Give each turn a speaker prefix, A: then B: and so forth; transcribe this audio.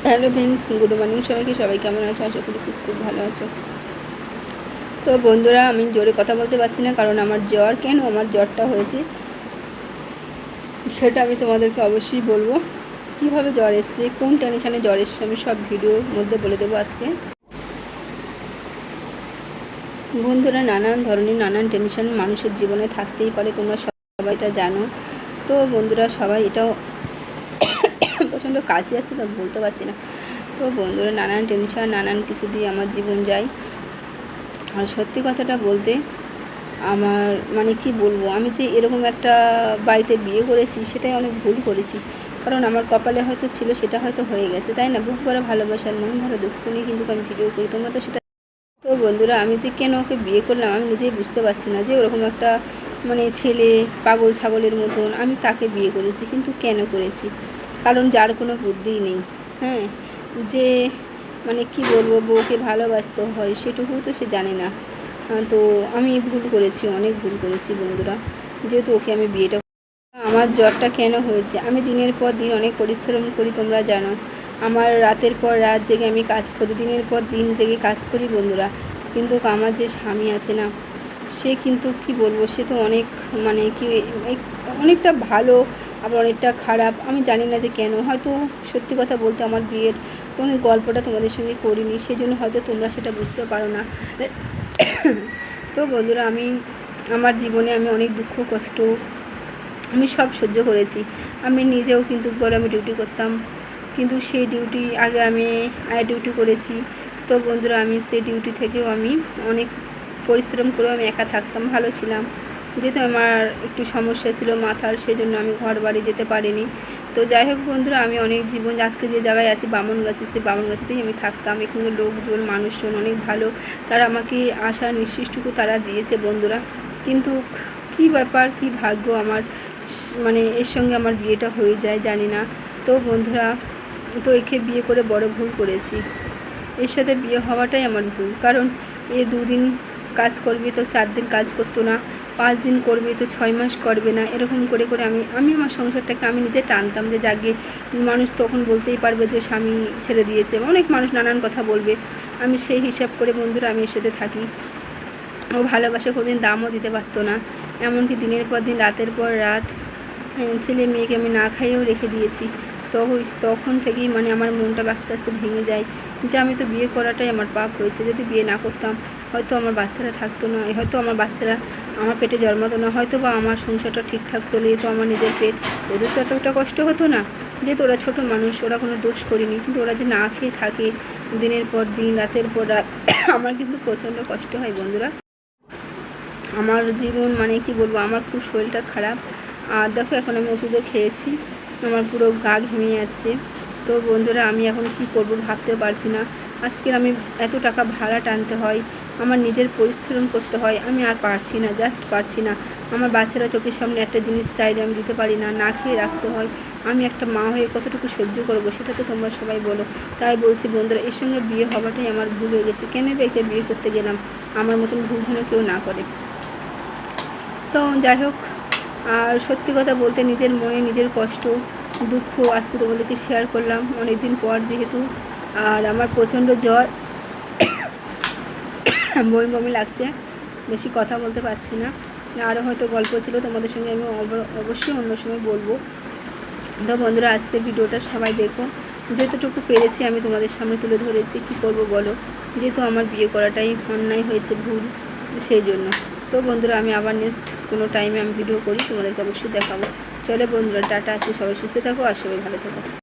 A: Hello friends, good morning সবাইকে। সবাই কেমন আছো? আশা করি খুব খুব ভালো আছো। তো বন্ধুরা, আমি জোরে কথা বলতে পারছি না কারণ আমার জ্বর। কেন আমার জ্বরটা হয়েছে সেটা আমি তোমাদেরকে অবশ্যই বলবো। কিভাবে জ্বর এসছে, কোন টেনশানে জ্বর এসছে, আমি সব ভিডিওর মধ্যে বলে দেবো আজকে। বন্ধুরা, নানান ধরনের নানান টেনশন মানুষের জীবনে থাকতেই পারে, তোমরা সবাই এটা জানো। তো বন্ধুরা, সবাই এটাও প্রচণ্ড কাশি আসছে তো বলতে পারছি না। তো বন্ধুরা, নানান টেনশন নানান কিছু দিয়ে আমার জীবন যায়। আর সত্যি কথাটা বলতে আমার মানে কি বলবো, আমি যে এরকম একটা বাড়িতে বিয়ে করেছি সেটাই অনেক ভুল করেছি। কারণ আমার কপালে হয়তো ছিল, সেটা হয়তো হয়ে গেছে, তাই না? বুক ভরা ভালোবাসার মন ভরা দুঃখ নিয়ে কিন্তু আমি ভিডিও করি, তোমরা তো সেটা। তো বন্ধুরা, আমি যে কেন ওকে বিয়ে করলাম আমি নিজেই বুঝতে পারছি না। যে ওরকম একটা মানে ছেলে পাগল ছাগলের মতন, আমি তাকে বিয়ে করেছি। কিন্তু কেন করেছি? কারণ যার কোনো বুদ্ধিই নেই। হ্যাঁ, যে মানে কি বলবো, বউকে ভালোবাসতে হয় সেটুকু তো সে জানে না। তো আমি ভুল করেছি, অনেক ভুল করেছি বন্ধুরা, যেহেতু ওকে আমি বিয়েটা। আমার জ্বরটা কেন হয়েছে? আমি দিনের পর দিন অনেক পরিশ্রম করি, তোমরা জানো। আমার রাতের পর রাত জেগে আমি কাজ করি, দিনের পর দিন জেগে কাজ করি বন্ধুরা। কিন্তু আমার যে স্বামী আছে না, সে কিন্তু কি বলবো, সে তো অনেক মানে কি অনেকটা ভালো, আবার অনেকটা খারাপ। আমি জানি না যে কেন। হয়তো সত্যি কথা বলতে আমার বিয়ের কোনো গল্পটা তোমাদের সঙ্গে করিনি, সেই জন্য হয়তো তোমরা সেটা বুঝতে পারো না। তো বন্ধুরা, আমি আমার জীবনে আমি অনেক দুঃখ কষ্ট আমি সব সহ্য করেছি। আমি নিজেও কিন্তু বলে আমি ডিউটি করতাম, কিন্তু সেই ডিউটি আগে আমি ডিউটি করেছি। তো বন্ধুরা, আমি সেই ডিউটি থেকেও আমি অনেক পরিশ্রম করেও আমি একা থাকতাম, ভালো ছিলাম। যেহেতু আমার একটু সমস্যা ছিল মাথার, সেজন্য আমি ঘর বাড়ি যেতে পারিনি। তো যাই হোক বন্ধুরা, আমি অনেক জীবন আজকে যে জায়গায় আছি বামনগাছি, সেই বামনগাছিতেই আমি থাকতাম। এখানে লোকজন মানুষজন অনেক ভালো, তারা আমাকে আশা নিঃশ্বাসটুকু তারা দিয়েছে বন্ধুরা। কিন্তু কি ব্যাপার, কি ভাগ্য আমার, মানে এর সঙ্গে আমার বিয়েটা হয়ে যায় জানি না। তো বন্ধুরা, তো একে বিয়ে করে বড় ভুল করেছি। এর সাথে বিয়ে হওয়াটাই আমার ভুল। কারণ এ 2 দিন কাজ করবে তো 4 দিন কাজ করতো না, 5 দিন করবে তো 6 মাস করবে না। এরকম করে করে আমি আমার সংসারটাকে আমি নিজে টানতাম। যে জাগে মানুষ তখন বলতেই পারবে যে স্বামী ছেড়ে দিয়েছে, অনেক মানুষ নানান কথা বলবে। আমি সেই হিসাব করে বন্ধুরা আমি এর সাথে থাকি। ও ভালোবাসা কোনোদিন দামও দিতে পারতো না। এমনকি দিনের পর দিন রাতের পর রাত ছেলে মেয়েকে আমি না খাইয়েও রেখে দিয়েছি। তখন থেকেই মানে আমার মনটা আস্তে আস্তে ভেঙে যায় যে আমি তো বিয়ে করাটাই আমার পাপ হয়েছে। যদি বিয়ে না করতাম হয়তো আমার বাচ্চারা থাকতো না, হয়তো আমার বাচ্চারা আমার পেটে জন্মাতো না, হয়তো বা আমার সংসারটা ঠিকঠাক চলে যেত, আমার নিজের পেট। ওদের তো এতটা কষ্ট হতো না, যেহেতু ওরা ছোটো মানুষ, ওরা কোনো দোষ করেনি। কিন্তু ওরা যে না খেয়ে থাকে দিনের পর দিন রাতের পর রাত, আমার কিন্তু প্রচণ্ড কষ্ট হয় বন্ধুরা। আমার জীবন মানে কি বলবো, আমার খুব শরীরটা খারাপ। আর দেখো, এখন আমি ওষুধও খেয়েছি, আমার পুরো গা ঘেমে যাচ্ছে। তো বন্ধুরা, আমি এখন কি করব ভাবতেও পারছি না। আজকের আমি এত টাকা ভাড়া টানতে হয়, আমার নিজের পরিশ্রম করতে হয়, আমি আর পারছি না, জাস্ট পারছি না। আমার বাচ্চারা চোখের সামনে একটা জিনিস চাইলে আমি দিতে পারি না, না খেয়ে রাখতে হয়। আমি একটা মা হয়ে কতটুকু সহ্য করবো সেটা তো তোমরা সবাই বলো। তাই বলছি বন্ধুরা, এর সঙ্গে বিয়ে হওয়াটাই আমার ভুল হয়ে গেছে। কেন একে বিয়ে করতে গেলাম? আমার মতন ভুল যেন কেউ না করে। তো যাই হোক, আর সত্যি কথা বলতে নিজের মনে নিজের কষ্ট দুঃখ আজকে তোমাদেরকে শেয়ার করলাম অনেক দিন পর যেহেতু। আর আমার প্রচণ্ড জ্বর, বমি বমি লাগছে, বেশি কথা বলতে পারছি না। আরও হয়তো গল্প ছিল তোমাদের সঙ্গে, আমি অবশ্যই অন্য সময় বলবো। তো বন্ধুরা, আজকের ভিডিওটা সবাই দেখো, যতটুকু পেরেছি আমি তোমাদের সামনে তুলে ধরেছি। কি করব বলো, যেহেতু আমার বিয়ে করাটাই অন্যায় হয়েছে, ভুল, সেই জন্য। তো বন্ধুরা, আমি আবার নেক্সট কোনো টাইমে আমি ভিডিও করি, তোমাদেরকে অবশ্যই দেখাবো। চলো বন্ধুরা, টাটা, আজকে সবাই সুস্থ থাকো আর সবাই ভালো থাকো।